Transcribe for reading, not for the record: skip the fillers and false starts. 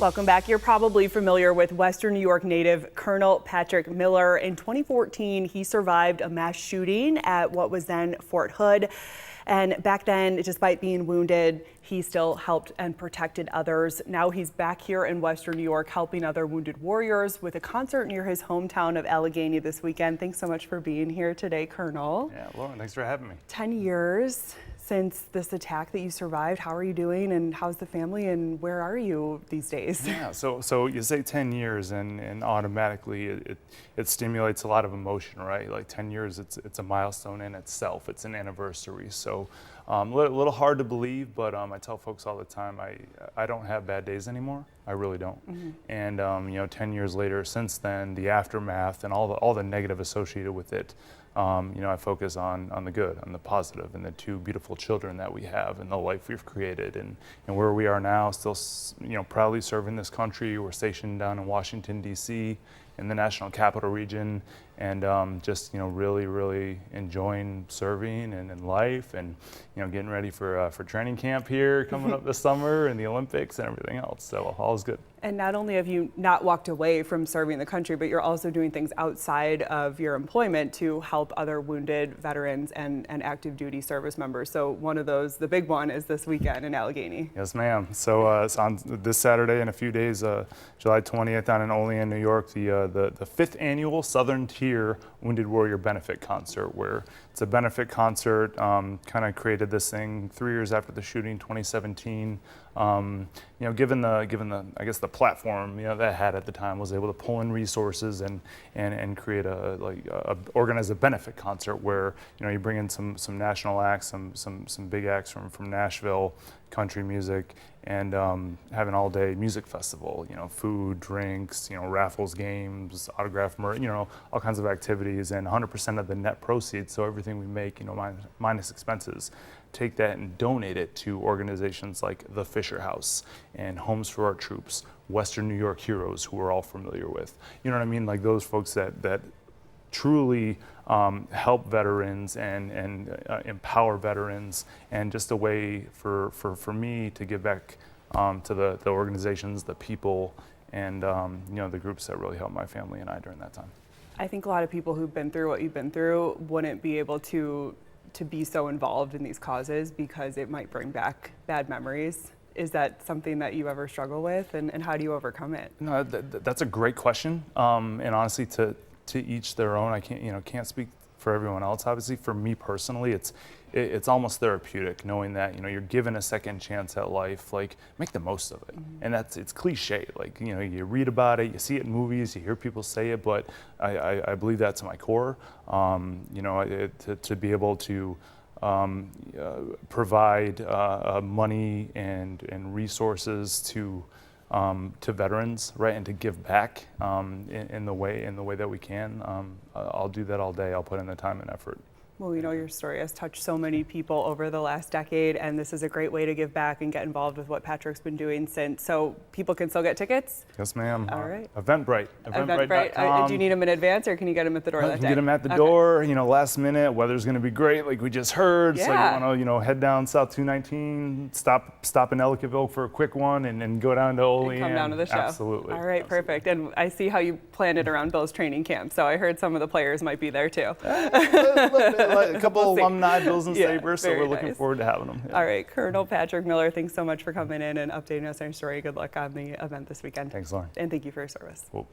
Welcome back. You're probably familiar with Western New York native Colonel Patrick Miller. In 2014, he survived a mass shooting at what was then Fort Hood. And back then, despite being wounded, he still helped and protected others. Now he's back here in Western New York helping other wounded warriors with a concert near his hometown of Allegany this weekend. Thanks so much for being here today, Colonel. Yeah, Lauren, thanks for having me. 10 years since this attack that you survived. How are you doing, and how's the family, and where are you these days? Yeah, so you say 10 years and automatically it stimulates a lot of emotion, right? Like 10 years, it's a milestone in itself. It's an anniversary. So a little hard to believe, but I tell folks all the time, I don't have bad days anymore. I really don't. Mm-hmm. And 10 years later, since then, the aftermath and all the negative associated with it, I focus on the good, on the positive, and the two beautiful children that we have, and the life we've created, and where we are now, still, proudly serving this country. We're stationed down in Washington, D.C., in the National Capital Region, and really enjoying serving and in life, and getting ready for training camp here coming up this summer, and the Olympics and everything else. So all is good. And not only have you not walked away from serving the country, but you're also doing things outside of your employment to help other wounded veterans and active duty service members. So one of those, the big one, is this weekend in Allegany. Yes, ma'am. So it's on this Saturday in a few days, July 20th, down in Olean, New York, the 5th annual Southern Tier Wounded Warrior Benefit Concert, where it's a benefit concert, kind of created this thing 3 years after the shooting, 2017. Given the I guess the platform that I had at the time, was able to pull in resources and create organize a benefit concert where you bring in some national acts, some big acts from Nashville, country music, and have an all-day music festival. Food, drinks, raffles, games, autograph merch, all kinds of activities, and 100% of the net proceeds, so everything we make, minus expenses, take that and donate it to organizations like the Fisher House and Homes for Our Troops, Western New York Heroes, who we're all familiar with. You know what I mean? Like those folks that truly help veterans and empower veterans, and just a way for me to give back to the organizations, the people, and the groups that really helped my family and I during that time. I think a lot of people who've been through what you've been through wouldn't be able to be so involved in these causes because it might bring back bad memories. Is that something that you ever struggle with, and how do you overcome it? No, that's a great question, and honestly, to each their own. I can't speak for everyone else. Obviously, for me personally, it's almost therapeutic knowing that you're given a second chance at life. Like, make the most of it. Mm-hmm. And it's cliche. Like you read about it, you see it in movies, you hear people say it, but I believe that to my core. To be able to provide money and resources to veterans, right, and to give back in the way that we can. I'll do that all day. I'll put in the time and effort. Well, your story has touched so many people over the last decade, and this is a great way to give back and get involved with what Patrick's been doing since. So people can still get tickets? Yes, ma'am. All right. Eventbrite. Eventbrite. Do you need them in advance, or can you get them at the door that day? You can get them at the door, last minute. Weather's going to be great, like we just heard. Yeah. So you want to, head down South 219, stop in Ellicottville for a quick one, and go down to Olean. Come down to the show. Absolutely. All right, Absolutely. Perfect. And I see how you planned it around Bill's training camp, so I heard some of the players might be there too. A couple alumni, Bills and Sabres, so we're looking forward to having them. Yeah. All right, Colonel Patrick Miller, thanks so much for coming in and updating us on your story. Good luck on the event this weekend. Thanks, Lauren. And thank you for your service. Cool.